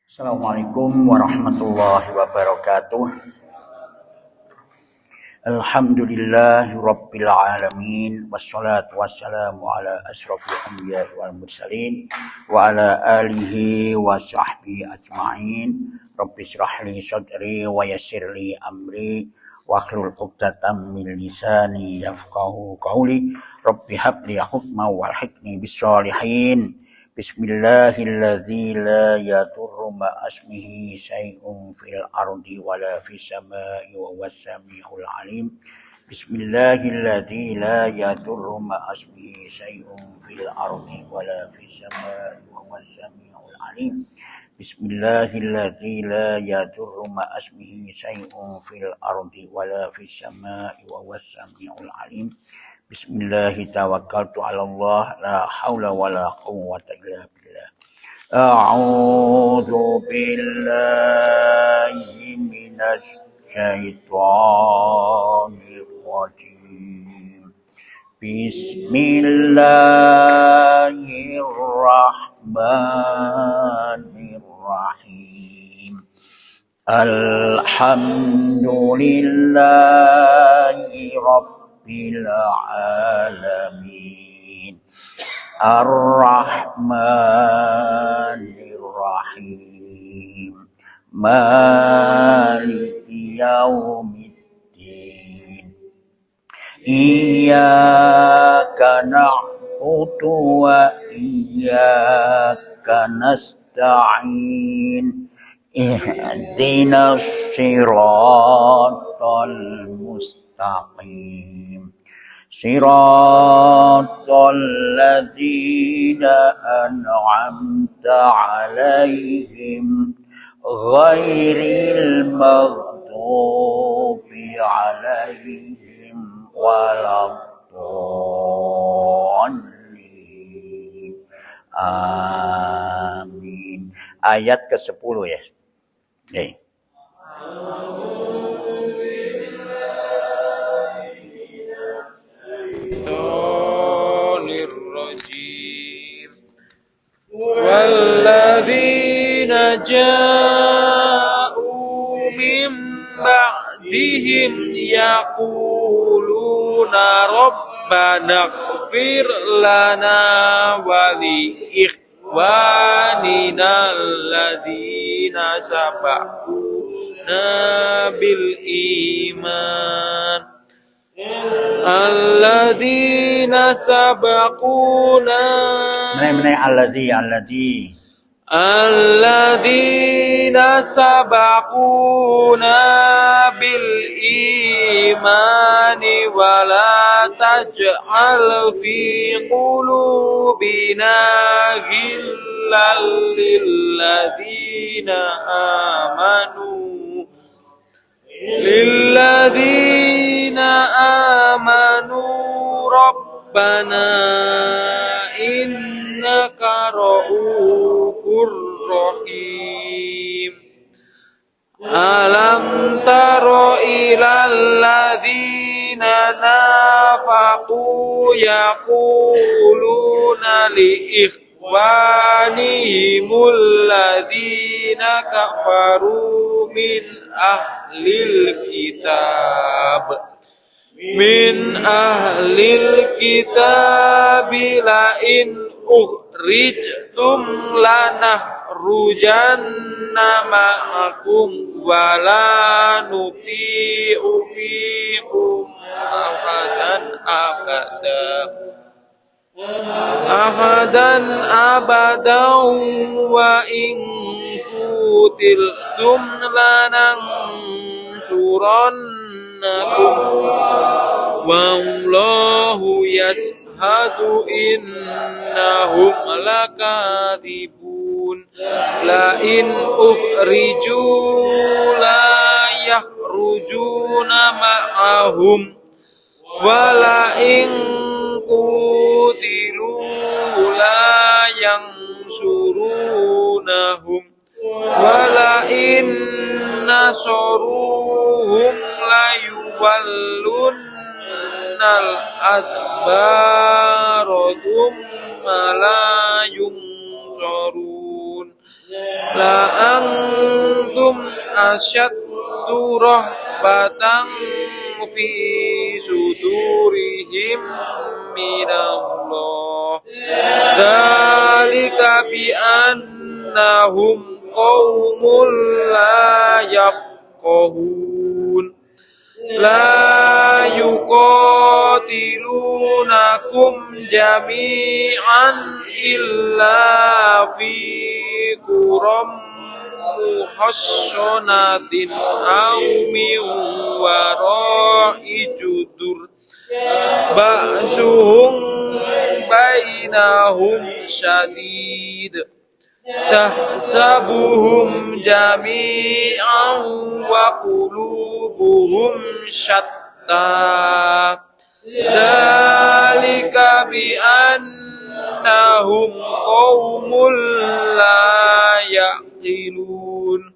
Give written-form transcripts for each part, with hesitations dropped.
Assalamualaikum warahmatullahi wabarakatuh. Alhamdulillahi rabbil alamin. Wassalatu wassalamu ala asrafil anbiya'i wal mursalin wa ala alihi wa sahbihi ajma'in. Rabbi shrah li sadri wa yassir li amri wahlul 'uqdatam min lisani yafqahu qawli. Rabbi habli hukman walhiqni bis sholihin. Bismillahilladzi la yadurru ma asmihi syai'un fil ardi wala fis samai wa huwas samiul alim. Bismillahilladzi la yadurru ma asmihi syai'un fil ardi wala fis samai wa huwas samiul alim. Bismillahilladzi la yadurru ma asmihi syai'un fil ardi wala fis samai wa huwas samiul alim. Bismillahi tawakkaltu 'ala Allah la haula wala quwwata illa billah. A'udzu billahi minasy syaithanir rajim. Bismillahirrahmanirrahim. Alhamdulillahi rabbil alamin. Ar-Rahmanir Rahim. Maliki yaumiddin. Iyyaka na'budu wa iyyaka nasta'in. Ihdinas siratal mustaqim. Siratal ladzina an'amta 'alaihim ghairil maghdubi 'alaihim waladdallin. Amin. Ayat ke-10 ya. Okay. والذين جاءوا من بعدهم يقولون ربنا اغفر لنا ولإخواننا الذين سبقونا بالإيمان الذين سبقونا الذين سبقونا بالإيمان ولا تجعل في قلوبنا غلا للذين آمنوا ربنا إنك رؤوف رحيم. ألم تر إلى الذين نافقوا يقولون لإخوانهم الذين كفروا من أهل الكتاب لئن أخرجتم لنخرجن معكم ولا نطيع فيكم أحدا أبدا وإن قتلتم لننصرنكم والله يشهد إنهم لكاذبون. لئن أخرجوا لا يخرجون معهم ولئن قتلوا لا ينصرونهم ولئن نصروهم ليولن الأدبار ثم لا ينصرون. La antum asyaddu rahbatan fi sudurihim minallah dzalika bi annahum qaumul la yafqahun la yuqatilunakum jami'an illa fi quram muhassanatin aw min wara'i judur ba'suhum bainahum syadid tahsabuhum jami'an wa qulubuhum syatta dzalika bi annahum qaumul la ya'qilun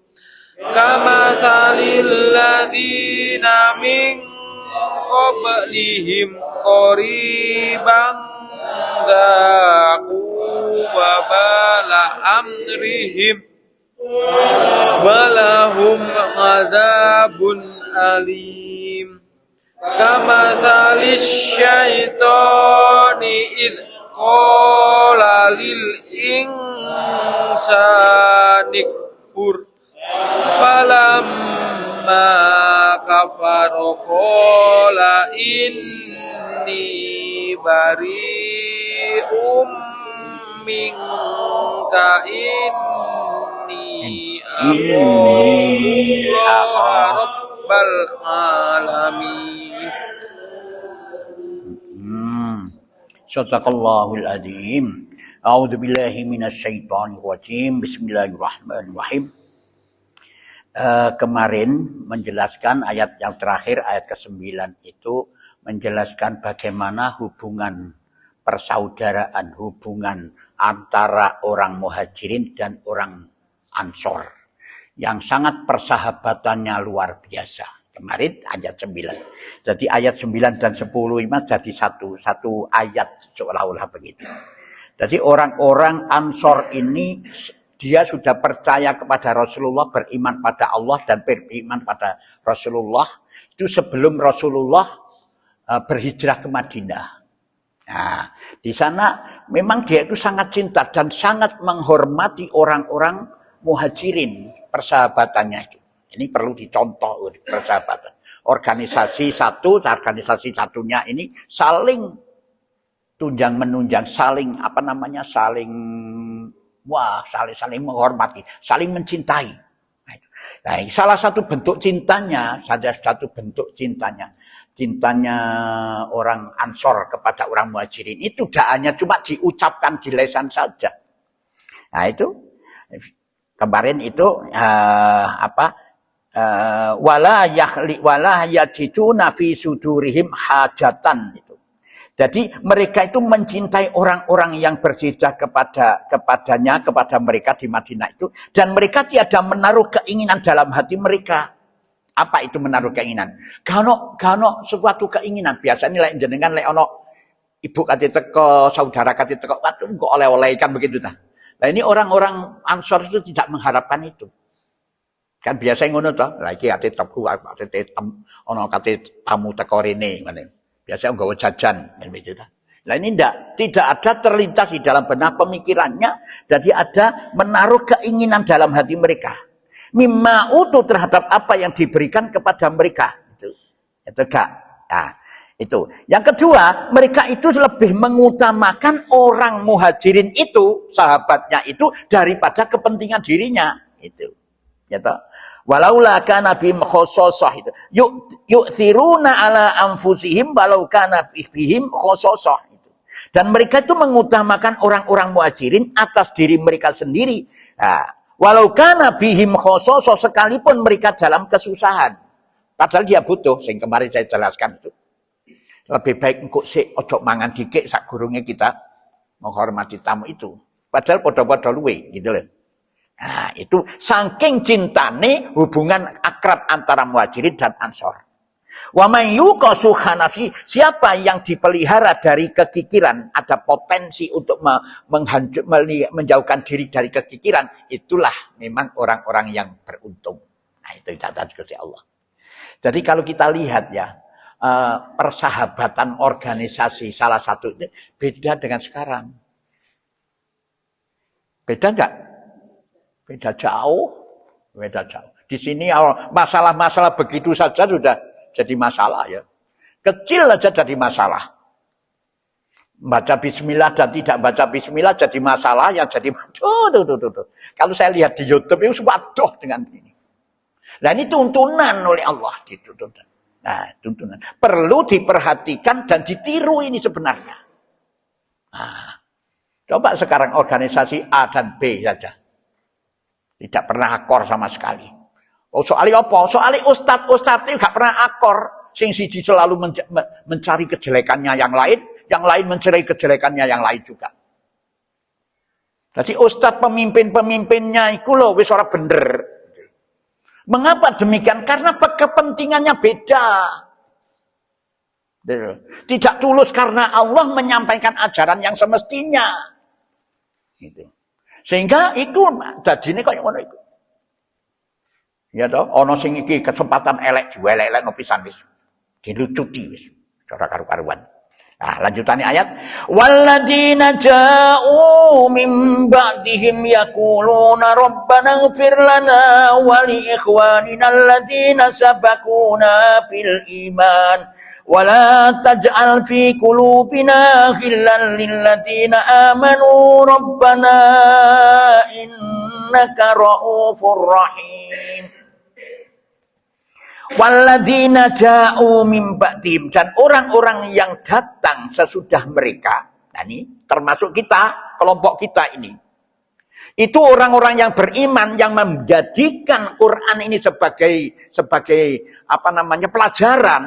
kamathalil ladzina min qablihim qariban dzaqu wa bala amrihim walahum adzabun alim kamathalis syaitani id qala lil insani kfur falamma kafaru qala inni bari'um minka inni akhafu rabbal alamin. Sadaqallahul adzim. A'udzu billahi minasyaitonir rajim. Bismillahirrahmanirrahim. Kemarin menjelaskan ayat yang terakhir, ayat ke-9 itu menjelaskan bagaimana hubungan persaudaraan, hubungan antara orang muhajirin dan orang ansor yang sangat persahabatannya luar biasa. Kemarin ayat 9. Jadi ayat 9 dan 10 ini jadi satu ayat seolah-olah begitu. Jadi orang-orang ansor ini dia sudah percaya kepada Rasulullah, beriman pada Allah dan beriman pada Rasulullah itu sebelum Rasulullah berhijrah ke Madinah. Nah, di sana memang dia itu sangat cinta dan sangat menghormati orang-orang muhajirin, persahabatannya itu. Ini perlu dicontoh persahabatan. Organisasi satunya ini saling tunjang menunjang, saling saling menghormati, saling mencintai. Nah, salah satu bentuk cintanya, cintanya orang Ansor kepada orang Muhajirin itu tidak hanya cuma diucapkan di lisan saja. Nah, itu kemarin itu wala yajiduna fi sudurihim hajatan itu. Jadi mereka itu mencintai orang-orang yang berhijrah kepadanya, kepada mereka di Madinah itu, dan mereka tiada menaruh keinginan dalam hati mereka. Apa itu menaruh keinginan? Kano suatu keinginan. Biasanya lek jenengan lek ono ibu kate teko, saudara kate teko, waduh kok oleh-oleh kan begitu ta. Nah, ini orang-orang Ansor itu tidak mengharapkan itu. Kan biasanya ngono toh, lagi ate teku ate ono kate tamu teko rene ngene. Biasanya nggawa jajan kan begitu ta. Nah, ini tidak ada terlintas di dalam benak pemikirannya, jadi ada menaruh keinginan dalam hati mereka. Mimma utu terhadap apa yang diberikan kepada mereka. Itu gak. Nah, itu. Yang kedua, mereka itu lebih mengutamakan orang muhajirin itu, sahabatnya itu, daripada kepentingan dirinya. Itu. Ya toh? Walaula kana bihim khososoh itu. Yu'thiruna ala anfusihim walau kana bihim khososoh itu. Dan mereka itu mengutamakan orang-orang muhajirin atas diri mereka sendiri. Nah, walau kana bihim khososoh sekalipun mereka dalam kesusahan. Padahal dia butuh, yang kemarin saya jelaskan itu. Lebih baik engkau ojo mangan dikik sak gurunge kita menghormati tamu itu. Padahal podo-podo luwe gitu loh. Nah, itu saking cintane hubungan akrab antara muhajirin dan ansor. Wa may yuqa shuhha nafsi, siapa yang dipelihara dari kekikiran, ada potensi untuk menjauhkan diri dari kekikiran, itulah memang orang-orang yang beruntung. Nah, itu catatan Gusti Allah. Jadi kalau kita lihat ya, persahabatan organisasi salah satu ini beda dengan sekarang. Beda enggak? Beda jauh. Beda jauh. Di sini masalah-masalah begitu saja sudah jadi masalah ya. Kecil aja jadi masalah. Baca bismillah dan tidak baca bismillah jadi masalah, yang jadi tuh. Kalau saya lihat di YouTube itu waduh dengan ini. Nah, ini tuntunan oleh Allah dituntun. Nah, tuntunan. Perlu diperhatikan dan ditiru ini sebenarnya. Nah, coba sekarang organisasi A dan B saja. Tidak pernah akor sama sekali. Oh, soalnya apa? Soalnya ustadz itu gak pernah akor. Sing siji selalu mencari kejelekannya yang lain mencari kejelekannya yang lain juga. Jadi ustadz pemimpinnya itu loh wis ora bener. Mengapa demikian? Karena kepentingannya beda. Tidak tulus karena Allah menyampaikan ajaran yang semestinya. Gitu. Sehingga itu dadine kaya ngono iku. Ya toh, ana sing iki kesempatan elek diwelek-elek no pisan wis. Dilucuti wis. Ora karu-karuan. Nah, lanjutannya ayat, walladzina ja'u min ba'dihim yaquluna rabbana ighfir lana wa li ikhwanina alladzina sabaquna bil iman wa la taj'al fi qulubina ghillan lil ladzina amanu rabbana innaka ra'ufur rahim. Walladzina ja'u min ba'dihim, dan orang-orang yang datang sesudah mereka. Nah, ini termasuk kita, kelompok kita ini. Itu orang-orang yang beriman yang menjadikan Quran ini sebagai pelajaran.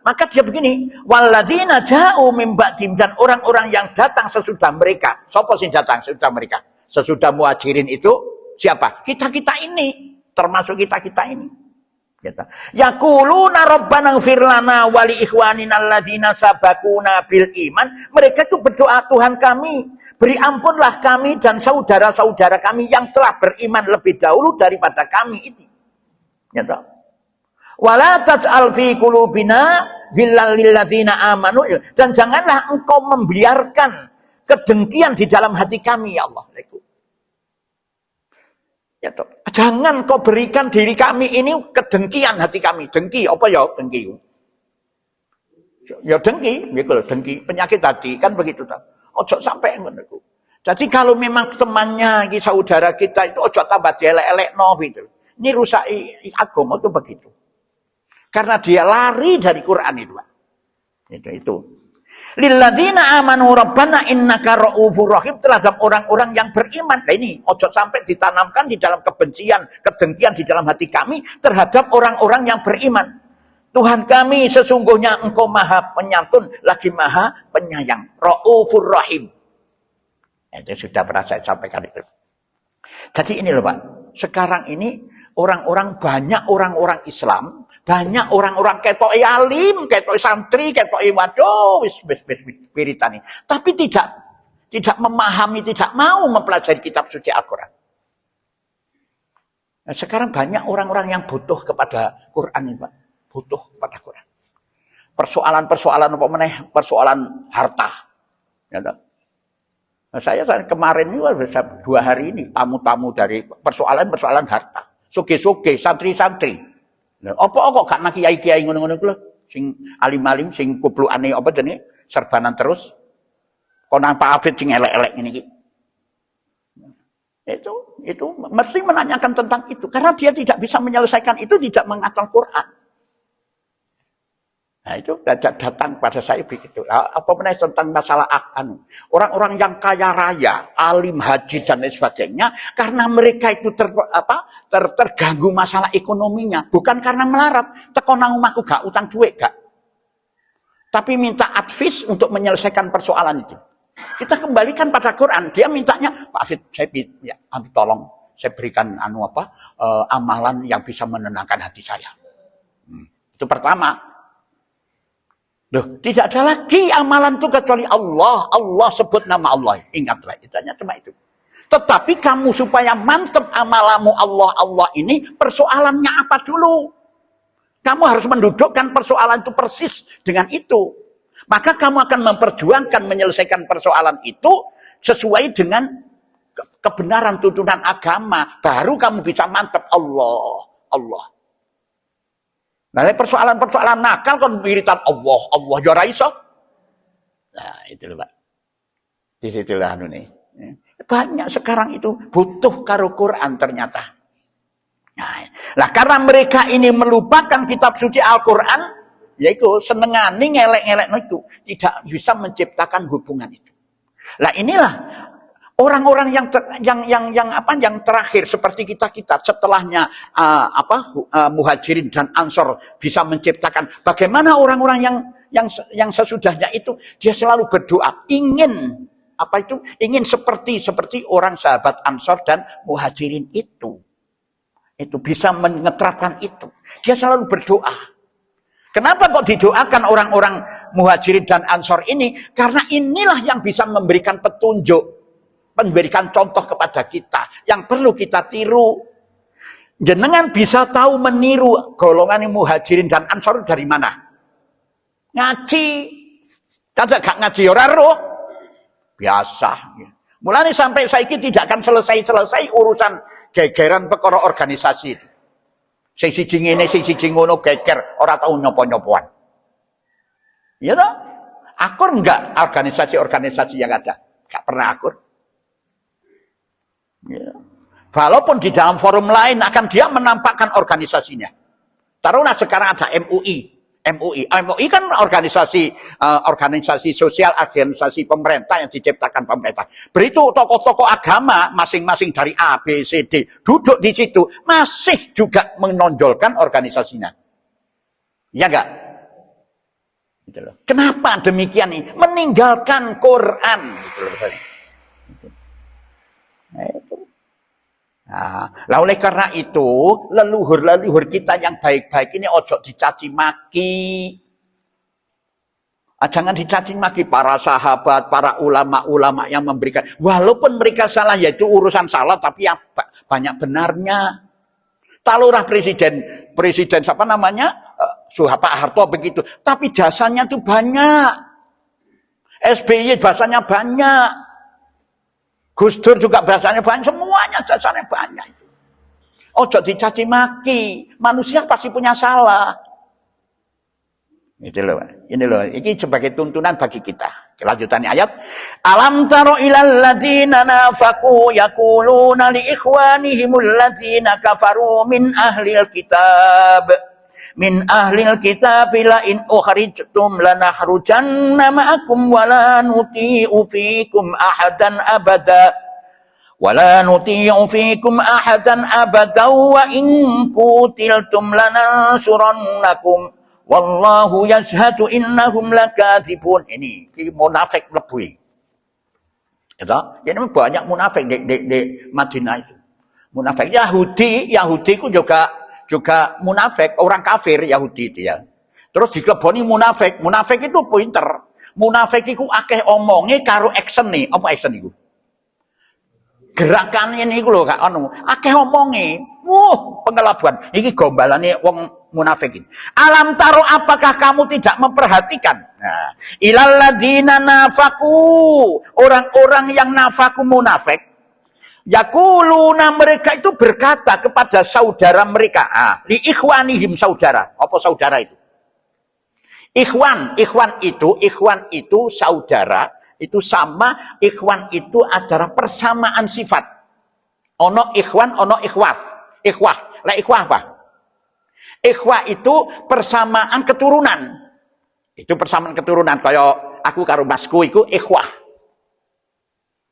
Maka dia begini, walladzina ja'u min ba'dihim, dan orang-orang yang datang sesudah mereka. Siapa sih datang sesudah mereka? Sesudah Muhajirin itu siapa? Kita-kita ini, termasuk kita-kita ini. Yaquluna rabbana ighfir lana wa li ikhwanina alladzina sabaquna bil iman. Mereka itu berdoa, Tuhan kami, beri ampunlah kami dan saudara-saudara kami yang telah beriman lebih dahulu daripada kami ini. Ya toh. Wala taj'al fi qulubina ghillal lil ladzina amanu, dan janganlah engkau membiarkan kedengkian di dalam hati kami, ya Allah. Ya toh. Jangan kau berikan diri kami ini kedengkian hati kami. Dengki apa ya? Dengki. Ya dengki, gitu loh, dengki, penyakit hati kan begitu toh. Ojo sampai ngono. Jadi kalau memang temannya, saudara kita itu ojo tambah dielek-elek no gitu. Ini rusak agama itu begitu. Karena dia lari dari Quran itu, Pak. Itu. Lilladzina amanu rabbana innaka ra'ufur rahim, terhadap orang-orang yang beriman. Nah, ini ojo sampai ditanamkan di dalam kebencian, kedengkian di dalam hati kami terhadap orang-orang yang beriman. Tuhan kami, sesungguhnya Engkau Maha Penyantun lagi Maha Penyayang. Ra'ufur rahim. Itu sudah pernah saya sampaikan itu. Jadi ini loh Pak, sekarang ini banyak orang-orang Islam, banyak orang-orang ketok alim, ketok santri, ketok waduh, wis spiritani. Tapi tidak memahami, tidak mau mempelajari kitab suci Al-Quran. Nah, sekarang banyak orang-orang yang butuh kepada Quran ini, Pak. Butuh kepada Quran. Persoalan-persoalan apa meneh? Persoalan harta. Ya, nah, saya kemarin ini 2 hari ini tamu-tamu dari persoalan harta. Suge-suge, santri-santri. Apa kok gak nak kiai-kiai ngono-ngono ku lho, sing alim-alim sing kublukane apa jenenge serbanan terus. Kono Pak Afid sing elek-elek ngene iki. Itu mesti menanyakan tentang itu karena dia tidak bisa menyelesaikan itu, tidak menghafal Quran. Nah, itu datang pada saya begitu. Apa menaik tentang masalah orang-orang yang kaya raya, alim, haji dan lain sebagainya, karena mereka itu terganggu masalah ekonominya, bukan karena melarat. Teko nang omahku gak utang duit gak. Tapi minta advice untuk menyelesaikan persoalan itu. Kita kembalikan pada Quran. Dia mintanya, Pak Afid, saya ya, tolong saya berikan amalan yang bisa menenangkan hati saya. Itu pertama. Loh, tidak ada lagi amalan itu kecuali Allah. Allah sebut nama Allah. Ingatlah, itu hanya cuma itu. Tetapi kamu supaya mantap amalamu Allah ini, persoalannya apa dulu? Kamu harus mendudukkan persoalan itu persis dengan itu. Maka kamu akan memperjuangkan menyelesaikan persoalan itu sesuai dengan kebenaran tuntunan agama. Baru kamu bisa mantap Allah. Nah, persoalan-persoalan nakal kan wiritan Allah ya ora iso. Nah, itu lho, Pak. Di situlah nih. Banyak sekarang itu butuh karo Quran ternyata. Nah, karena mereka ini melupakan kitab suci Al-Qur'an, yaitu senengani ngelek-ngelek itu, tidak bisa menciptakan hubungan itu. Nah, inilah orang-orang yang terakhir seperti kita setelahnya Muhajirin dan Ansor bisa menciptakan. Bagaimana orang-orang yang sesudahnya itu dia selalu berdoa ingin ingin seperti orang sahabat Ansor dan Muhajirin itu bisa mengeterapkan itu. Dia selalu berdoa. Kenapa kok didoakan orang-orang Muhajirin dan Ansor ini? Karena inilah yang bisa memberikan petunjuk, memberikan contoh kepada kita yang perlu kita tiru. Jenengan bisa tahu meniru golongan Muhajirin dan Ansor dari mana? Ngaji. Kada gak ngaji ora roh. Biasa. Mulane sampai saiki tidak akan selesai urusan gegeran perkara organisasi itu. Sing siji ngene, sing siji ngono geger, ora tau nyopo-nyopoan. Iya toh? Akur enggak organisasi-organisasi yang ada? Enggak pernah akur. Ya. Walaupun di dalam forum lain akan dia menampakkan organisasinya. Taruhlah sekarang ada MUI kan organisasi sosial, organisasi pemerintah yang diciptakan pemerintah. Beritu tokoh-tokoh agama masing-masing dari A, B, C, D duduk di situ masih juga menonjolkan organisasinya. Ya enggak? Gitu loh. Kenapa demikian nih? Meninggalkan Quran. Gitu loh. Nah, itu. Nah, oleh karena itu, leluhur kita yang baik-baik ini ojo dicaci maki. Jangan dicaci maki para sahabat, para ulama-ulama yang memberikan. Walaupun mereka salah, yaitu urusan salah, tapi yang banyak benarnya. Talurah presiden siapa namanya? Pak Harto begitu. Tapi jasanya itu banyak. SBY bahasanya banyak. Gus Dur juga bahasanya banyak, semuanya jasanya banyak. Ojo dicaci maki, manusia pasti punya salah. Ini loh, ini sebagai tuntunan bagi kita. Kelanjutannya ayat, alam taro ilal ladina nafaqu yaquluna li ikhwanihimul ladina kafaru min ahlil kitab la in ukhrijtum lanakhrujanna ma'akum wa la nuti'u fikum ahadan abada wa in qutiltum lanansurannakum wallahu yashhadu innahum lakadzibun. Ini munafik lebih. Jadi banyak munafik di Madinah itu. Munafik Yahudi itu juga munafik, orang kafir Yahudi itu ya. Terus dikleboni munafik itu pinter. Munafik itu akeh omonge karo action nih. Apa action itu? Gerakan ini lho Kak akeh omonge. Pengelabuan. Iki gombalane wong munafik ini. Alam taro apakah kamu tidak memperhatikan? Nah, ilal ladina nafaku, orang-orang yang nafaku munafik. Yaquluna mereka itu berkata kepada saudara mereka, li ikhwanihim saudara. Apa saudara itu? Ikhwan itu saudara, itu sama ikhwan itu adalah persamaan sifat. Ono ikhwan, ono ikhwah. Lah ikhwah apa? Ikhwah itu persamaan keturunan. Itu persamaan keturunan kaya aku karo masku iku ikhwah.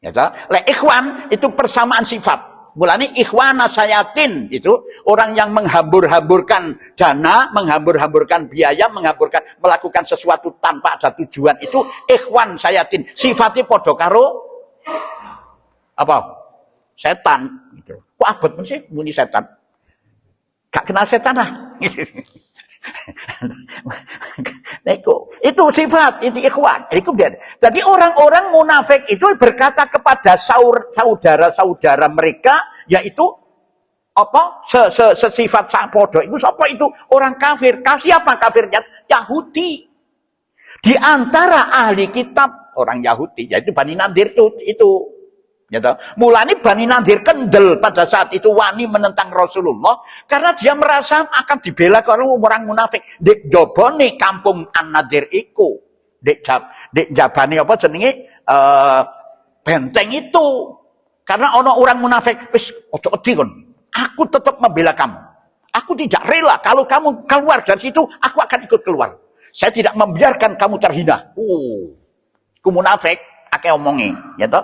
Ya toh? Ikhwan itu persamaan sifat. Mulane ikhwana sayatin itu orang yang menghambur-hamburkan dana, menghambur-hamburkan biaya, melakukan sesuatu tanpa ada tujuan itu ikhwan sayatin. Sifatnya padha karo apa? Setan gitu. Kok abot sih muni setan? Gak kenal setan lah. Itu sifat, itu ikhwan. Jadi orang-orang munafik itu berkata kepada saudara-saudara mereka, yaitu apa? Sesifat sapodo. Itu siapa itu? Orang kafir. Siapa kafirnya? Yahudi. Di antara ahli kitab orang Yahudi, yaitu Bani Nadir itu. Gitu. Mulanya Bani Nadir kendel pada saat itu wani menentang Rasulullah karena dia merasa akan dibela kalau orang munafik. Dek jobone kampung An-Nadir iku. Dek jabane apa jenenge benteng itu. Karena orang munafik wis ojo wedi kon. Aku tetap membela kamu. Aku tidak rela kalau kamu keluar dari situ, aku akan ikut keluar. Saya tidak membiarkan kamu terhina. Ku munafik akeh omongi, ya toh?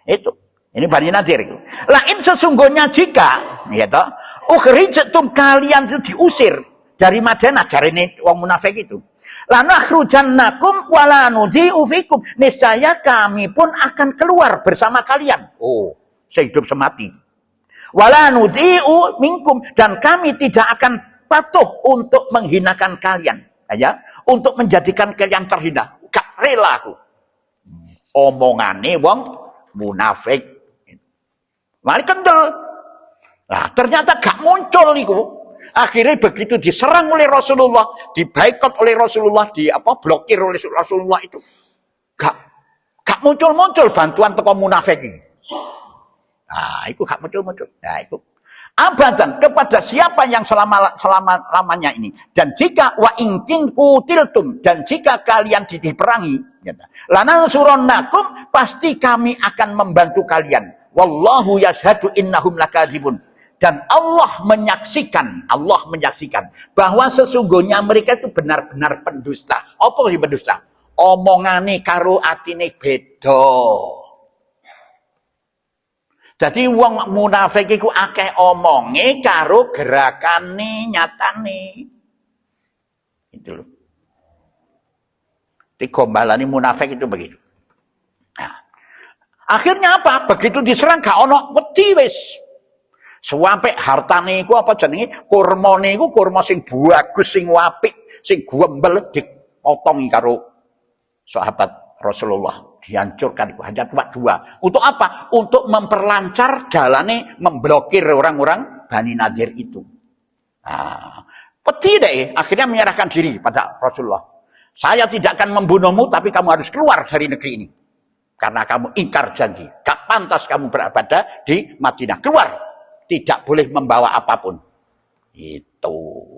Itu. Ini Bani Nadir itu. Lain sesungguhnya jika, ya toh, ukhrijtum kalian itu diusir dari Madinah, dari wong munafik itu. Lanakhrujannakum wala nuji'u fikum. Niscaya kami pun akan keluar bersama kalian. Sehidup semati. Wala nuji'u minkum, dan kami tidak akan patuh untuk menghinakan kalian. Ya, untuk menjadikan kalian terhina. Gak rela aku. Omongane wong munafik. Mari kendel. Nah, ternyata gak muncul itu. Akhirnya begitu diserang oleh Rasulullah, dibaikot oleh Rasulullah, blokir oleh Rasulullah itu. Gak muncul-muncul bantuan teko munafik ini. Nah, itu gak muncul-muncul. Nah, itu abadan kepada siapa yang selama-lamanya ini. Dan jika wa ingkin kutiltum, dan jika kalian diperangi, lanansurannakum, pasti kami akan membantu kalian. Wallahu yashhadu innahum lakadzibun. Dan Allah menyaksikan bahwa sesungguhnya mereka itu benar-benar pendusta. Apa sih pendusta? Omongane karo atine beda. Jadi wong munafik iku akeh omonge karo gerakane nyatane. Itu loh. Digombalani munafik itu begitu. Nah, akhirnya apa? Begitu diserang gak ono wedi wis. Sampai hartane iku apa jenenge? Kurmane iku kurma sing bagus, sing apik, sing gembel dipotong karo sahabat Rasulullah. Dihancurkan itu hanya cuma 2. Untuk apa? Untuk memperlancar jalannya memblokir orang-orang Bani Nadir itu. Nah, peti deh, akhirnya menyerahkan diri pada Rasulullah. Saya tidak akan membunuhmu, tapi kamu harus keluar dari negeri ini. Karena kamu ingkar janji. Gak pantas kamu berada di Madinah. Keluar. Tidak boleh membawa apapun. Itu.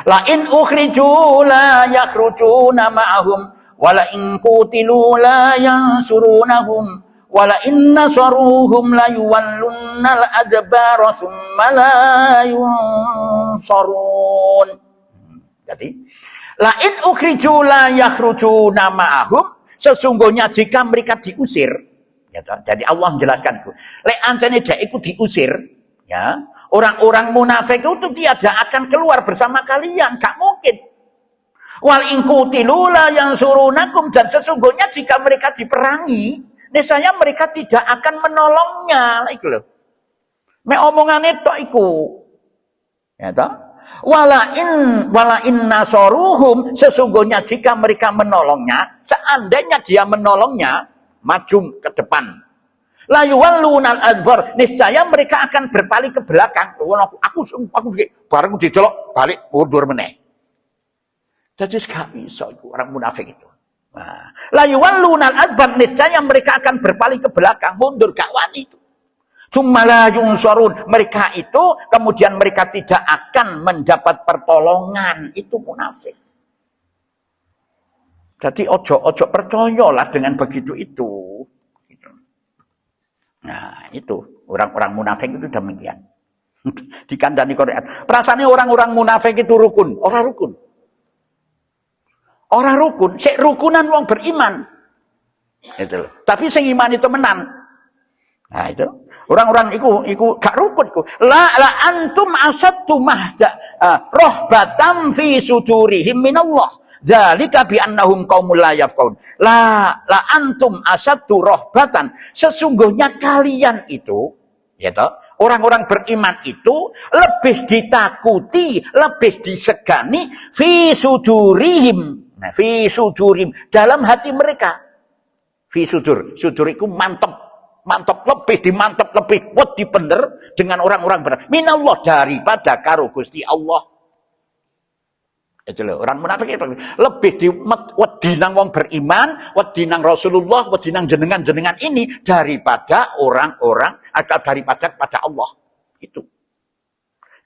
La in ukhriju la yakhrujuna ma'ahum. Wala in qutilu la yansurunahum wala in nasaruhum la yuwallunnal adbara summa la yunsarun. Jadi la in ukhriju la yakhrujuna ma'ahum, sesungguhnya jika mereka diusir, ya, jadi Allah menjelaskan itu. Lek ancane dek iku diusir, ya, orang-orang munafik itu tiada akan keluar bersama kalian, gak mungkin. Wal ingkutilu la yang surunakum, dan sesungguhnya jika mereka diperangi, niscaya mereka tidak akan menolongnya. Iku lho. Mek omongane tok iku. Ya toh? Wala in nasaruhum, sesungguhnya jika mereka menolongnya, seandainya dia menolongnya, maju ke depan. La yuwallunal adbar, niscaya mereka akan berpaling ke belakang. Aku bareng didelok balik mundur meneh. Jadi gak bisa itu orang munafik itu. Nah, la yuwallunal adbar, niscaya mereka akan berpaling ke belakang, mundur gak wani itu. Tsumma la yunsarun, mereka itu kemudian mereka tidak akan mendapat pertolongan. Itu munafik. Jadi ojo percayalah dengan begitu itu. Nah, itu orang-orang munafik itu demikian. Dikandani Quran. Perasaannya orang-orang munafik itu rukun, orang rukun. Orang rukun, sik rukunan wong beriman. Itu. Tapi sing iman itu menang. Nah, itu. Orang-orang iku gak rukun iku. La antum asadtu mahda rohbatam fi sudurihim minallah. Dzalika bi annahum qaumul la yafqahun. La antum asadtu rohbatan. Sesungguhnya kalian itu, ya toh, Orang-orang beriman itu lebih ditakuti, lebih disegani fi sudurihim. Nah, fi sudurihim dalam hati mereka. Fi sudur, sudur itu mantap, lebih dimantap, lebih kuat bener dengan orang-orang benar. Minallah daripada karo Gusti Allah. Itu loh, orang munafik itu lebih wedi nang wong beriman, wedi nang Rasulullah, wedi nang jenengan ini daripada orang-orang atau daripada pada Allah. Itu.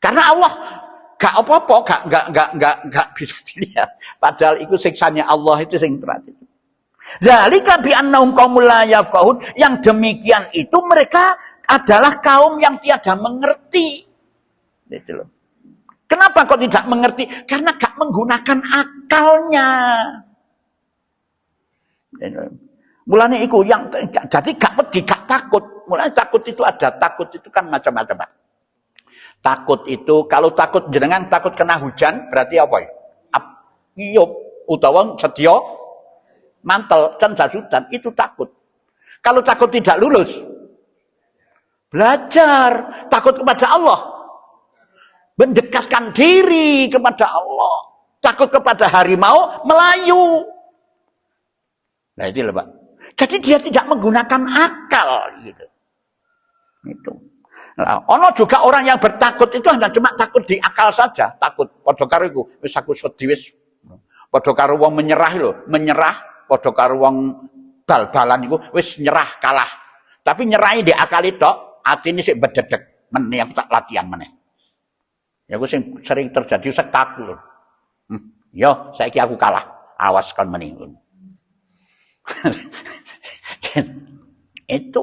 Karena Allah gak apa-apa, gak bisa dilihat. Padahal itu siksanya Allah itu sing berat itu. Zalika bi annahum qaumul la yafqahun, yang demikian itu mereka adalah kaum yang tiada mengerti. Itu loh. Kenapa kok tidak mengerti? Karena gak menggunakan akalnya. Mulanya itu yang jadi gak wedi, gak takut. Mulanya takut itu ada, takut itu kan macam-macam. Takut itu kalau takut jenengan takut kena hujan berarti apa ya? Iyup utawa sedia mantel dan jasudan itu takut. Kalau takut tidak lulus belajar, takut kepada Allah. Mendekatkan diri kepada Allah. Takut kepada harimau, Melayu. Nah itu loh Pak. Jadi dia tidak menggunakan akal. Gitu. Itu. Nah, ono juga orang yang bertakut itu hanya cuma takut di akal saja. Takut. Padha karo iku. Wis aku sedih wis. Padha karo wong menyerah lho. Menyerah. Padha karo wong bal-balan iku. Wis nyerah kalah. Tapi nyerahi di akal itu. Atine sik bededeg. Meneh aku tak latihan meneh. Ya aku sering terjadi saya takut. Yo, saiki aku kalah. Awas kan meninggal. itu.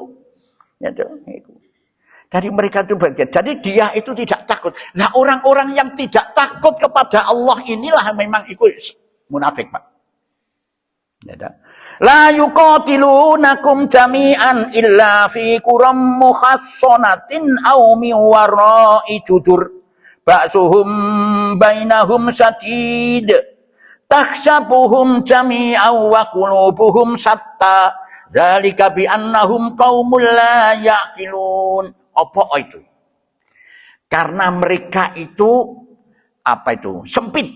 Dari mereka itu bagian. Jadi dia itu tidak takut. Nah orang-orang yang tidak takut kepada Allah inilah memang itu munafik, Pak. Ya, la yuqatilunakum jami'an illa fi quram mukhassonatin aw min wara'i judur. Ba'suhum bainahum syadid takhshabuhum jami'an wa qulubuhum satta dzalika bi annahum qaumul la yaqilun. Apa itu? Karena mereka itu apa itu? Sempit,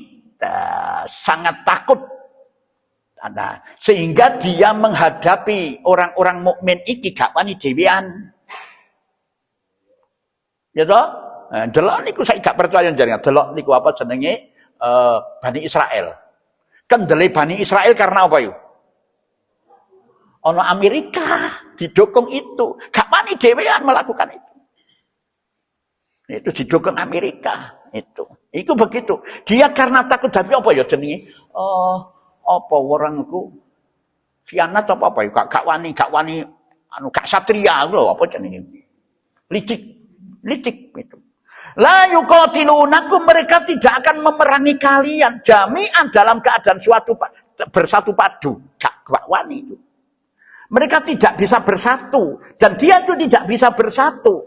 sangat takut. Sehingga dia menghadapi orang-orang mukmin iki gak wani dhewean. Ya toh? Delok niku saya gak percaya jenengan. Delok niku apa jenenge Bani Israel. Kendele Bani Israel karena apa yuk? Ono Amerika didukung itu. Gak wani dhewean melakukan itu. Itu didukung Amerika itu. Itu begitu. Dia karena takut tapi apa ya jenenge? Apa orang iku khianat apa yuk? Gak wani anu gak satria lho apa jenenge? Licik itu. La yuqatilunakum, mereka tidak akan memerangi kalian jami'an dalam keadaan suatu bersatu padu. Gak wani itu. Mereka tidak bisa bersatu dan dia itu tidak bisa bersatu.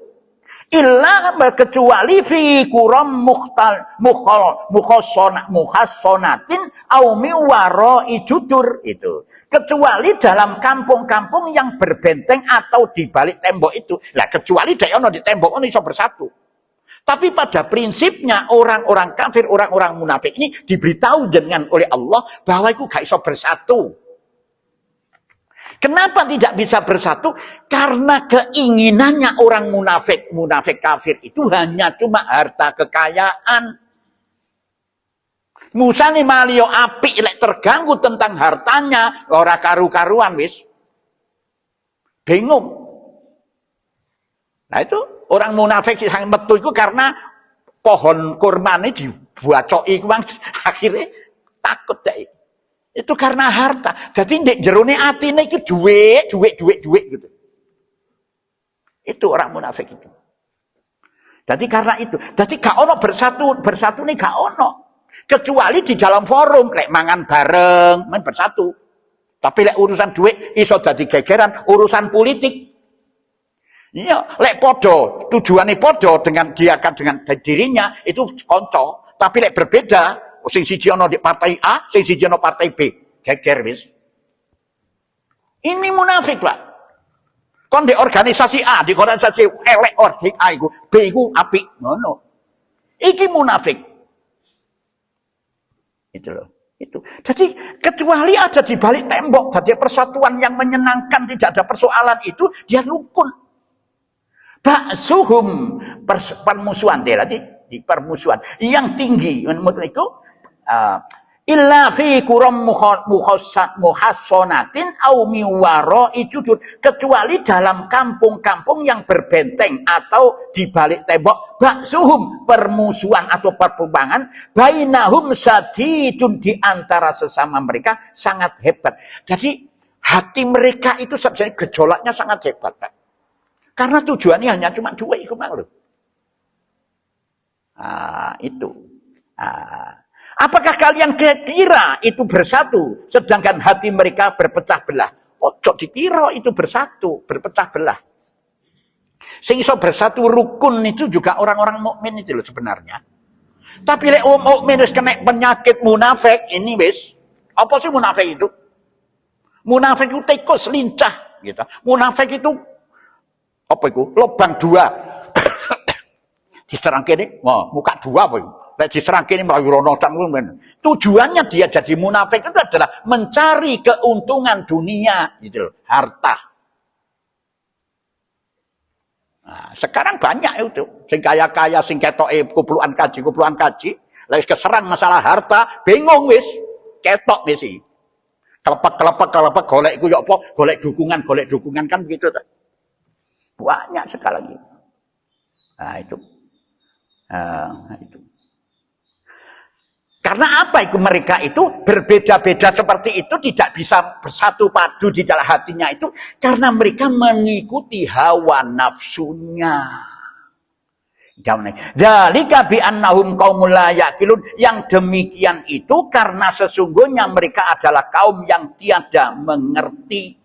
Illa kecuali fi quram mukhassonatin au miwara'i judur itu. Kecuali dalam kampung-kampung yang berbenteng atau di balik tembok itu. Lah kecuali dia ono di tembok ono iso bersatu. Tapi pada prinsipnya orang-orang kafir, orang-orang munafik ini diberitahu dengan oleh Allah bahwa itu gak iso bersatu. Kenapa tidak bisa bersatu? Karena keinginannya orang munafik kafir itu hanya cuma harta kekayaan. Musa nih malio api lek terganggu tentang hartanya, ora karu-karuan wis. Bingung. Nah itu orang munafik yang metu itu karena pohon kurma ini dibacoki akhirnya takut deh. Itu karena harta. Jadi ndek jerone atine iki duit gitu. Itu orang munafik itu. Jadi karena itu. Jadi gak ono bersatu nih gak ono. Kecuali di dalam forum lek mangan bareng, main bersatu. Tapi lek urusan duit iso dadi gegeran, urusan politik. Iya, lek podo, tujuannya podo dengan dia akan dengan dirinya itu konco. Tapi lek berbeda, sing siji ono di partai A, sing siji ono partai B, geger wis. Ini munafik, Pak. Kon di organisasi A, di organisasi elek organisasi A iku, B iku apik, ngono. Iki munafik. Itu loh. Itu. Jadi kecuali ada di balik tembok, jadi persatuan yang menyenangkan, tidak ada persoalan itu, dia rukun. Ba'suhum permusuhan dia di permusuhan yang tinggi itu illa fi kuram muhassonatin au miwaro ijudud, kecuali dalam kampung-kampung yang berbenteng atau di balik tembok. Ba'suhum permusuhan atau perpebangan bainahum sadidun, di antara sesama mereka sangat hebat. Jadi hati mereka itu sebenarnya gejolaknya sangat hebat, Pak. Karena tujuannya hanya cuma dua itu malu. Itu. Apakah kalian kira itu bersatu, sedangkan hati mereka berpecah belah? Ojo dikira itu bersatu, berpecah belah. Sing iso bersatu rukun itu juga orang-orang mukmin itu loh sebenarnya. Tapi lek mukmin wis kena penyakit munafik ini wis. Apa sih munafik itu? Munafik itu tikus lincah gitu. Munafik itu apa itu? Lubang dua. Diserang kene, muka dua apa itu? Lek diserang kene mlayu rono tang. Tujuannya dia jadi munafik itu adalah mencari keuntungan dunia gitu loh, harta. Nah, sekarang banyak itu, sing kaya-kaya, sing ketoke kuplukan kaji, lek keserang masalah harta, bingung wis, ketok wis iki. Kelepek golek iku yo apa? Golek dukungan kan begitu ta. Banyak sekali. Nah, itu. Itu. Karena apa itu mereka itu berbeda-beda seperti itu, tidak bisa bersatu padu di dalam hatinya itu karena mereka mengikuti hawa nafsunya. Dzalika bi annahum qaumul la yaqilun, yang demikian itu karena sesungguhnya mereka adalah kaum yang tiada mengerti.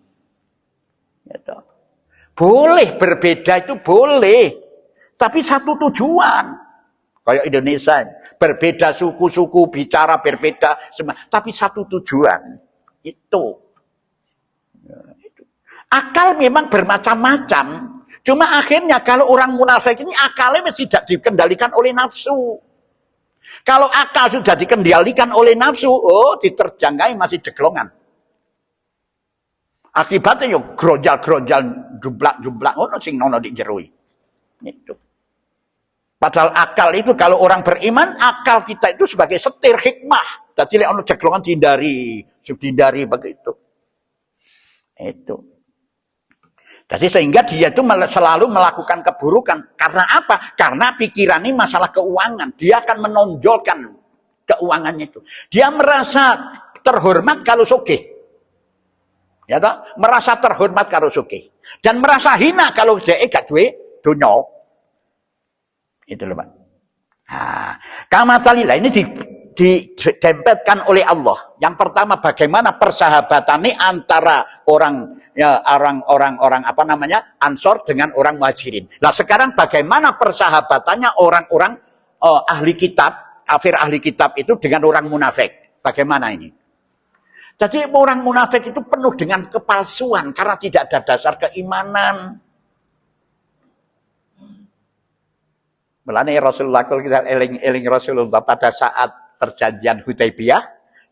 Gitu. Boleh berbeda itu boleh, tapi satu tujuan. Kayak Indonesia, berbeda suku-suku, bicara berbeda, tapi satu tujuan. Itu. Akal memang bermacam-macam. Cuma akhirnya kalau orang munafik ini akalnya masih tidak dikendalikan oleh nafsu. Kalau akal sudah dikendalikan oleh nafsu, diterjangkai masih deglongan. Akibatnya yo gronjal-gronjal, jumblak-jumblak, sing nono di jerui. Itu. Padahal akal itu kalau orang beriman, akal kita itu sebagai setir hikmah. Jadi lek ono jeglongan dihindari begitu. Itu. Jadi sehingga dia itu selalu melakukan keburukan. Karena apa? Karena pikiran ini masalah keuangan. Dia akan menonjolkan keuangannya itu. Dia merasa terhormat kalau sugih. Ya toh? Merasa terhormat kalau sugih. Dan merasa hina kalau dia gak duwe dunya. Itu loh, Pak. Kama salila ini didempetkan oleh Allah. Yang pertama bagaimana persahabatannya antara orang apa namanya Ansor dengan orang Muhajirin. Nah sekarang bagaimana persahabatannya orang-orang ahli kitab, kafir ahli kitab itu dengan orang munafik. Bagaimana ini? Jadi orang munafik itu penuh dengan kepalsuan karena tidak ada dasar keimanan. Mulane Rasulullah kalau kita eling Rasulullah pada saat perjanjian Hudaybiyah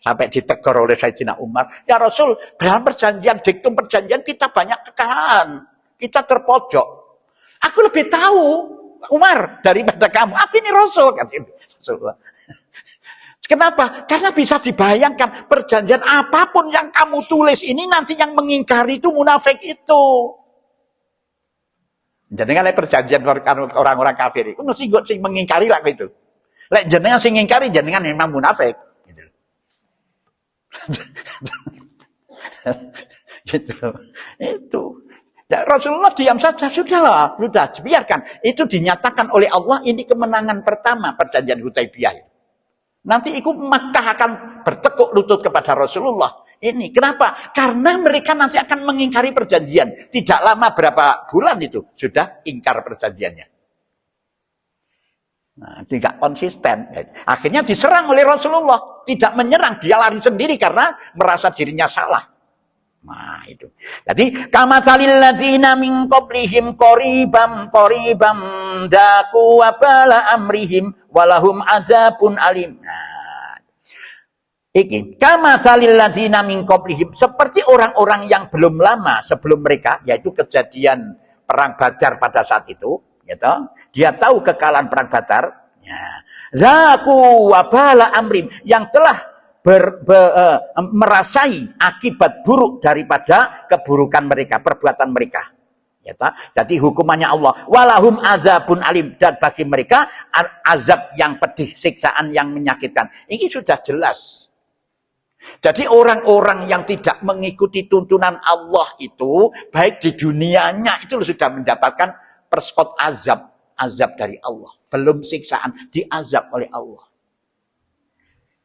sampai ditegur oleh Sayyidina Umar, ya Rasul, dalam perjanjian, diktum perjanjian kita banyak kekalahan, kita terpojok. Aku lebih tahu Umar daripada kamu. Aku ini Rasul, kata Rasulullah. Kenapa? Karena bisa dibayangkan perjanjian apapun yang kamu tulis ini nanti yang mengingkari itu munafik itu. Jenengan lek perjanjian orang-orang kafir itu mesti sing mengingkari lah itu. Lek jenengan sing ngingkari jenengan memang munafik gitu. Gitu. Itu. Ya, Rasulullah diam saja, sudah biarkan. Itu dinyatakan oleh Allah, ini kemenangan pertama perjanjian Hudaybiyah. Nanti ikut Makkah akan bertekuk lutut kepada Rasulullah. Ini kenapa? Karena mereka nanti akan mengingkari perjanjian. Tidak lama berapa bulan itu sudah ingkar perjanjiannya. Nah, tidak konsisten. Akhirnya diserang oleh Rasulullah. Tidak menyerang, dia lari sendiri karena merasa dirinya salah. Nah, itu. Jadi kamatsalil ladzina min qablihim qaribam daku wabala amrihim walahum adzabun alim. Nah, iki kamatsalil ladzina min qablihim, seperti orang-orang yang belum lama sebelum mereka, yaitu kejadian perang Badar pada saat itu, gitu. Dia tahu kekalahan perang Badar, ya. Zaku wabala amrim, yang telah merasai akibat buruk daripada keburukan mereka, perbuatan mereka. Ya, jadi hukumannya Allah. Walahum azabun alim, dan bagi mereka azab yang pedih, siksaan yang menyakitkan. Ini sudah jelas. Jadi orang-orang yang tidak mengikuti tuntunan Allah itu, baik di dunianya itu sudah mendapatkan perskot azab dari Allah. Belum siksaan, diazab oleh Allah.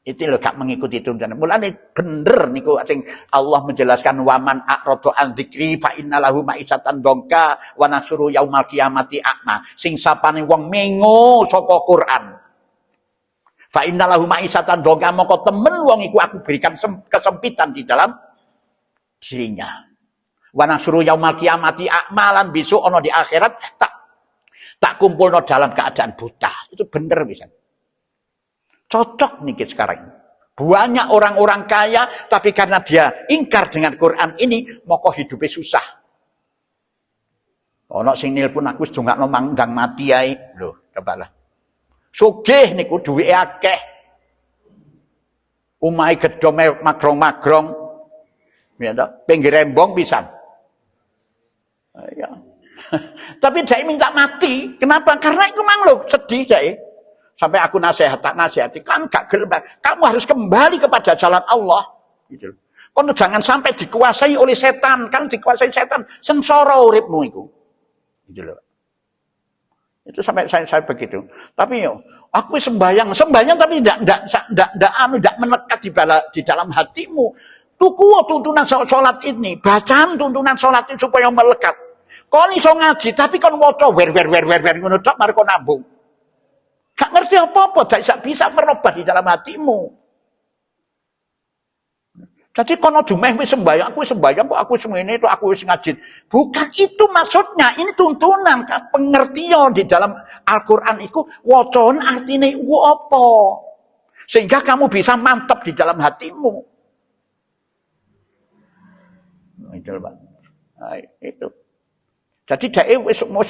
Itu loh gak mengikuti tuntunan. Mulane bener niku sing Allah menjelaskan waman a'rada an dzikri fa innalahu ma'isatan dongka wa nasuru yaumal qiyamati a'ma. Sing sapane wong mengo saka Quran. Fa innalahu ma'isatan dongka, moko temen wong iku aku berikan kesempitan di dalam dirinya. Wa nasuru yaumal qiyamati a'ma, lan besok ana di akhirat tak kumpulno dalam keadaan buta. Itu bener bisa. Cocok nih sekarang. Banyak orang-orang kaya, tapi karena dia ingkar dengan Quran ini, moko hidupnya susah. Ono sing nilpun aku wis dongakno mandang mati ae. Lho, cobalah. Sugih niku duwike akeh. Omahe gedhe magrong-magrong. Ya toh, pinggir rembong pisan. Ya. Tapi dia minta mati. Kenapa? Karena itu mang lho, sedih dia. Sampai aku nasihati, kan gak gelem. Kamu harus kembali kepada jalan Allah. Gitu. Kono jangan sampai dikuasai oleh setan, kan dikuasai setan, sengsara uripmu itu. Gitu loh. Itu sampai saya begitu. Tapi aku sembahyang tapi tidak melekat di dalam hatimu. Tuku tuntunan sholat ini, bacaan tuntunan sholat itu supaya melekat. Kon iso ngaji, tapi kon waca wer ngono tok mari kon nambung. Gak ngerti apa-apa, tidak bisa merubah di dalam hatimu. Jadi kono dumeh wis sembahyang, aku semene itu aku wis ngaji. Bukan itu maksudnya, ini tuntunan pengertian di dalam Al-Qur'an itu wacaan artine iku apa. Sehingga kamu bisa mantap di dalam hatimu. Itu Pak. Nah, itu. Jadi dhek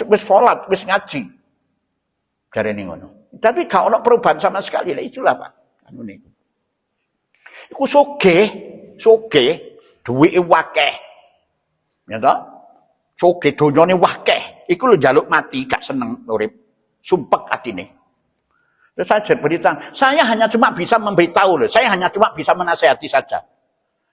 wis salat, wis ngaji. Jarene ngono. Tapi gak ono perubahan sama sekali. Lah itulah Pak. Anu niku. Iku sugih, duwike wakeh. Ya toh? Sugih donyane wakeh. Iku lho njaluk mati, gak seneng urip. Sumpek atine. Terus saya beritahu, saya hanya cuma bisa memberitahu loh. Saya hanya cuma bisa menasihati saja.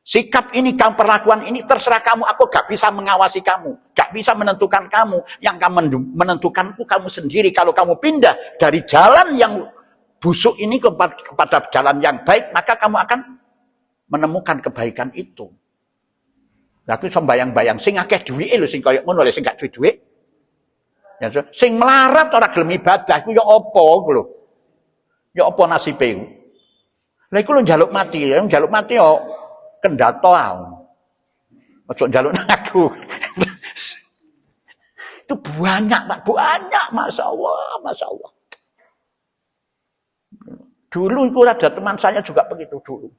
Sikap ini, perlakuan ini terserah kamu. Aku gak bisa mengawasi kamu. Gak bisa menentukan kamu. Yang kamu menentukanku kamu sendiri. Kalau kamu pindah dari jalan yang busuk ini kepada jalan yang baik, maka kamu akan menemukan kebaikan itu. Nah, aku sembayang-bayang. Sing akeh duwike lho, sing kaya ngono lho, sing gak duwe. Ya, sing melarat ora gelem ibadah, iku ya apa lho. Ya apa nasibe iku. Lah iku lho njaluk mati, njaluk mati yo kendato aku. Ojo njaluk nang aku. Itu banyak, Pak, banyak, Masya Allah. Dulu itu ada teman saya juga begitu dulu.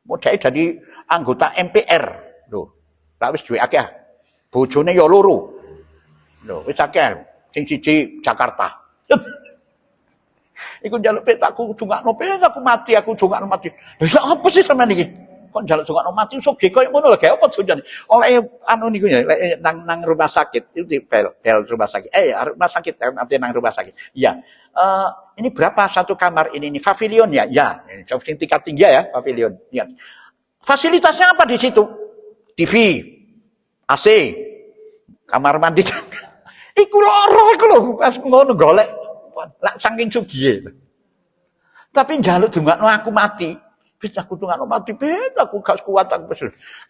Modalnya jadi anggota MPR. Loh, tak wis duwe akeh. Bojone ya loro. Loh, wis akeh. Sing siji Jakarta. Iku njaluk petaku dongakno aku mati, aku dongakno mati. Lah apa sih sampean iki? Kok njaluk dongakno mati sugih koyo ngono lho, gawe apa donjane. Oleh anu niku ya, nang rumah sakit itu di bel rumah sakit. Rumah sakit nanti nang rumah sakit. Iya. Ini berapa satu kamar ini pavilion ya? Ya, sing tingkat tinggi ya, pavilion. Ya. Fasilitasnya apa di situ? TV, AC, kamar mandi. Iku loro iku lho, pas ngono golek lak saking sugih. Tapi njaluk dongakno aku mati. Wis aku dongakno mati, aku gak kuat aku.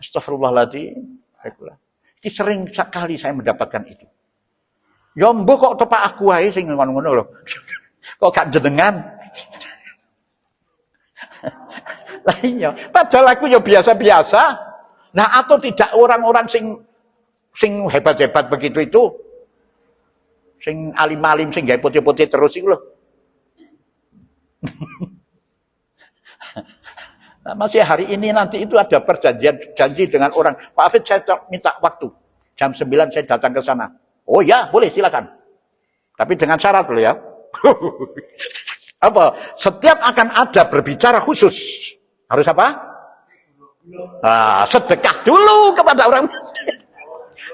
Astagfirullahaladzim. Iki sering sekali saya mendapatkan itu. Ya mbok kok tepak aku ae sing ngono-ngono lho. Kok gak jenengan? Lah iya, padahal aku ya biasa-biasa. Nah, atau tidak orang-orang sing hebat-hebat begitu itu, sing alim-alim sing gawe putih-putih terus itu loh. Nah, masih hari ini nanti itu ada perjanjian janji dengan orang. Pak Afid, saya minta waktu. Jam 9 saya datang ke sana. Oh ya, boleh, silakan. Tapi dengan syarat loh ya. Apa? Setiap akan ada berbicara khusus. Harus apa? Sedekah dulu kepada orang miskin.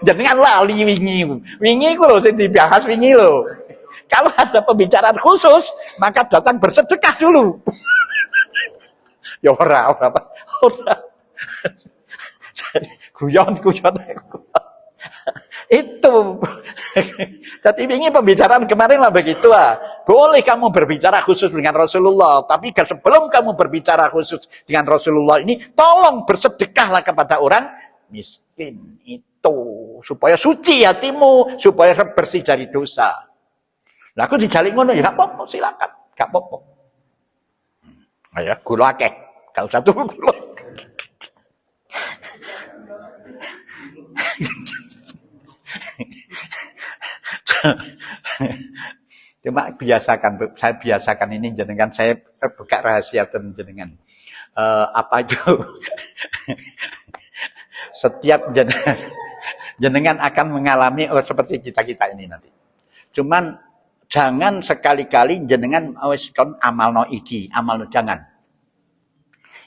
Jangan lali wingi. Wingi itu loh, saya dibahas wingi loh. Kalau ada pembicaraan khusus, maka datang bersedekah dulu. Ya ora. Guyon. Itu. Jadi ini pembicaraan kemarin lah begitu ah. Boleh kamu berbicara khusus dengan Rasulullah, tapi sebelum kamu berbicara khusus dengan Rasulullah ini, tolong bersedekahlah kepada orang miskin itu supaya suci hatimu, supaya bersih dari dosa. Lah aku dijalik ngono ya gak apa-apa, silakan, gak apa-apa. Ayo gula akeh, gak usah tuku gula. Cuma saya biasakan ini jenengan, saya buka rahasia jenengan. Apa itu? Setiap jenengan akan mengalami seperti kita ini nanti. Cuman jangan sekali-kali jenengan amalno iki, amalno jangan.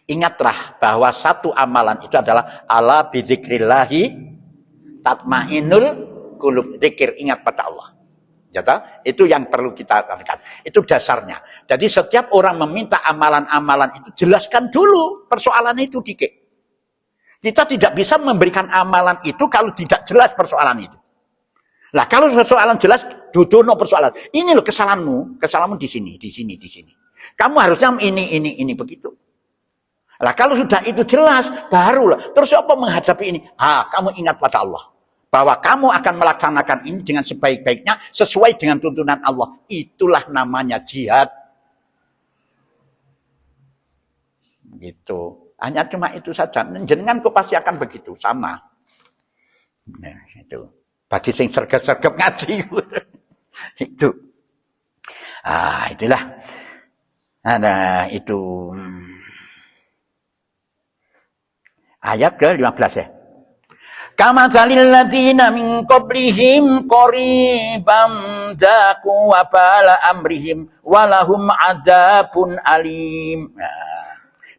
Ingatlah bahwa satu amalan itu adalah ala bidzikrillahi tatmainnul qulub. Zikir, ingat pada Allah. Jata, itu yang perlu kita lakukan. Itu dasarnya. Jadi setiap orang meminta amalan-amalan itu, jelaskan dulu persoalan itu dikit. Kita tidak bisa memberikan amalan itu kalau tidak jelas persoalan itu. Lah kalau persoalan jelas, dudono persoalan. Ini loh kesalahanmu di sini. Kamu harusnya ini begitu. Lah kalau sudah itu jelas, barulah. Terus apa menghadapi ini? Kamu ingat pada Allah. Bahwa kamu akan melaksanakan ini dengan sebaik-baiknya, sesuai dengan tuntunan Allah. Itulah namanya jihad. Gitu. Hanya cuma itu saja. Jenengan kok pasti akan begitu, sama. Nah, itu. Bagi sing sergap-sergap ngaji. Itu. Itulah. Nah, itu. Ayat ke-15 ya. Kama zalil ladina min qablihim qariban daku wa bala amrihim walahum adabun alim.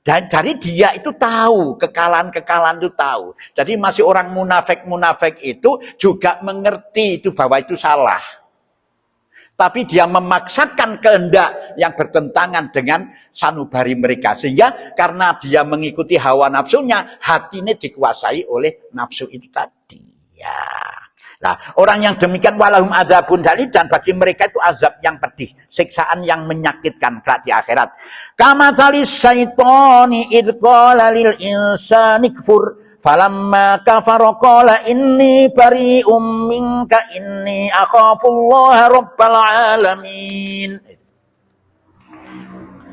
Dan dari dia itu tahu, kekalahan-kekalahan itu tahu. Jadi masih orang munafik itu juga mengerti itu bahwa itu salah. Tapi dia memaksakan kehendak yang bertentangan dengan sanubari mereka. Sehingga karena dia mengikuti hawa nafsunya, hatinya dikuasai oleh nafsu itu tadi. Ya. Nah, orang yang demikian walahum adzabun dalil, dan bagi mereka itu azab yang pedih, siksaan yang menyakitkan kelak di akhirat. Kama salis syaitani id qala lil insani kfur falamma kafara qala inni bari'um minka inni akhafullaha rabbal alamin.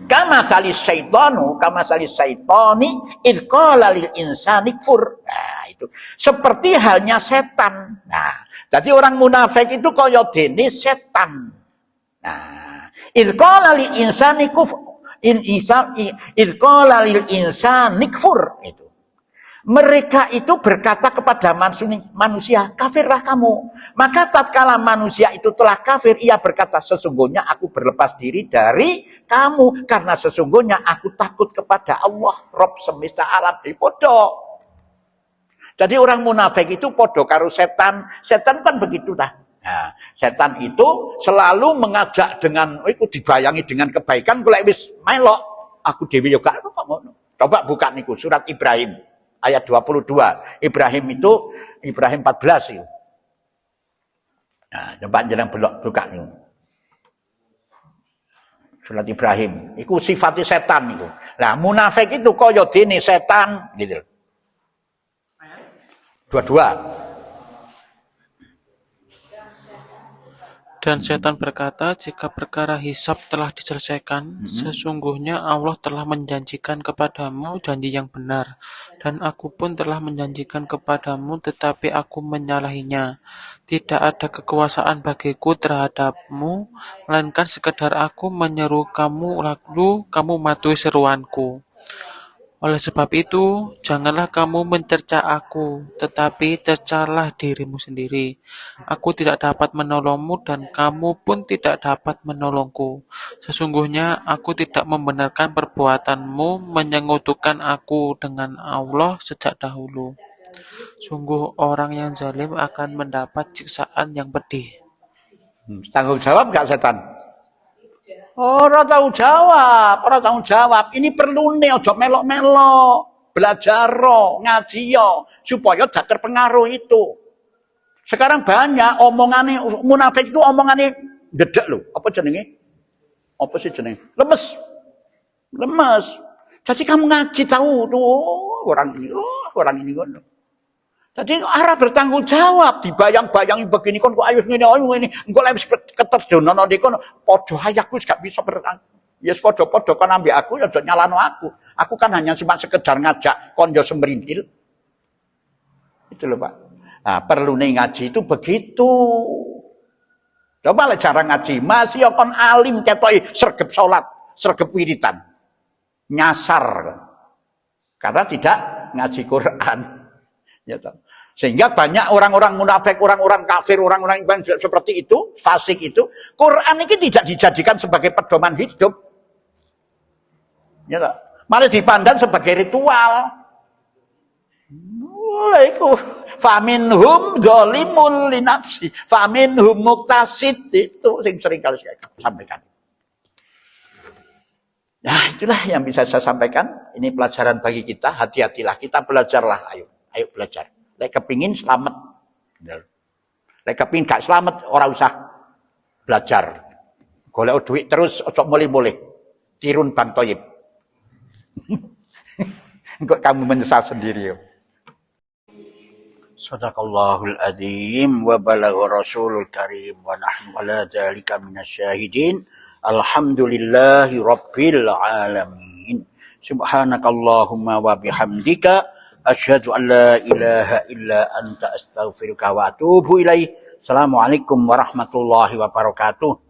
Kama salis syaitani id qala lil insani kfur. Nah, itu seperti halnya setan. Nah, jadi orang munafik itu kaya dene setan. Nah, id qala lil insani kufur, id qala lil insani kfur itu. Mereka itu berkata kepada manusia, kafirlah kamu. Maka tatkala manusia itu telah kafir, ia berkata, sesungguhnya aku berlepas diri dari kamu. Karena sesungguhnya aku takut kepada Allah, Rabb semesta alam. Podo. Jadi orang munafik itu podo karo setan. Setan kan begitu dah. Nah, setan itu selalu mengajak dengan, itu dibayangi dengan kebaikan. Kalau wis melok, aku dewi yoga. Coba buka niku surat Ibrahim. Ayat 22. Ibrahim 14 itu. Nah, coba jeneng buka niku. Surat Ibrahim. Iku sifatnya setan itu. Nah, munafik itu kaya dene setan gitu. 22. Dan setan berkata, jika perkara hisab telah diselesaikan, sesungguhnya Allah telah menjanjikan kepadamu janji yang benar, dan aku pun telah menjanjikan kepadamu, tetapi aku menyalahinya. Tidak ada kekuasaan bagiku terhadapmu, melainkan sekedar aku menyeru kamu, lalu kamu mematuhi seruanku. Oleh sebab itu, janganlah kamu mencerca aku, tetapi cercalah dirimu sendiri. Aku tidak dapat menolongmu dan kamu pun tidak dapat menolongku. Sesungguhnya aku tidak membenarkan perbuatanmu menyekutukan aku dengan Allah sejak dahulu. Sungguh orang yang zalim akan mendapat siksaan yang pedih. Tanggung jawab gak setan? Ora tahu jawab, ora tahu jawab. Ini perlu nih, ojo melok-melok. Belajar ngaji supaya gak terpengaruh itu. Sekarang banyak omongannya munafik itu omongannya gedek loh. Apa jenenge? Apa sih jenenge? Lemes. Jadi kamu ngaji tahu tuh orang ini kan. Jadi arah bertanggung jawab, dibayang-bayangi begini kon kok ayo ngene, engko lek wis keterdonono dikon padha aku gak bisa bertanggung. Ya padha-padha kon ambek aku ya nyalano aku. Aku kan hanya cuma sekedar ngajak kon yo semrintil. Itu loh, Pak. Nah, perlu nih ngaji itu begitu. Coba lek cara ngaji, masih kon alim ketoki sregep salat, sregep wiritan. Nyasar. Karena tidak ngaji Quran. Ya, sehingga banyak orang-orang munafik, orang-orang kafir, orang-orang yang seperti itu, fasik itu, Quran ini tidak dijadikan sebagai pedoman hidup. Ya, malah dipandang sebagai ritual. Itu faminhum dzalimun li nafsi, faminhum muqtasid, itu yang sering kali saya sampaikan. Nah, itulah yang bisa saya sampaikan. Ini pelajaran bagi kita, hati-hatilah, kita belajarlah, ayo belajar. Lek kepingin selamat. Lek kepingin gak selamat, orang usah belajar. Golek duit terus, ojo mulai-mulai. Tirun Bang Toyib. Engkau kamu menyesal sendiri. Sadaqallahul adzim wa balagha rasulul karim wa nahnu ala dzalika minasyahidin. Alhamdulillahi rabbil alamin. Subhanakallahumma wa bihamdika asyhadu an la ilaha illa anta astaghfiruka wa atubu ilaik. Assalamualaikum warahmatullahi wabarakatuh.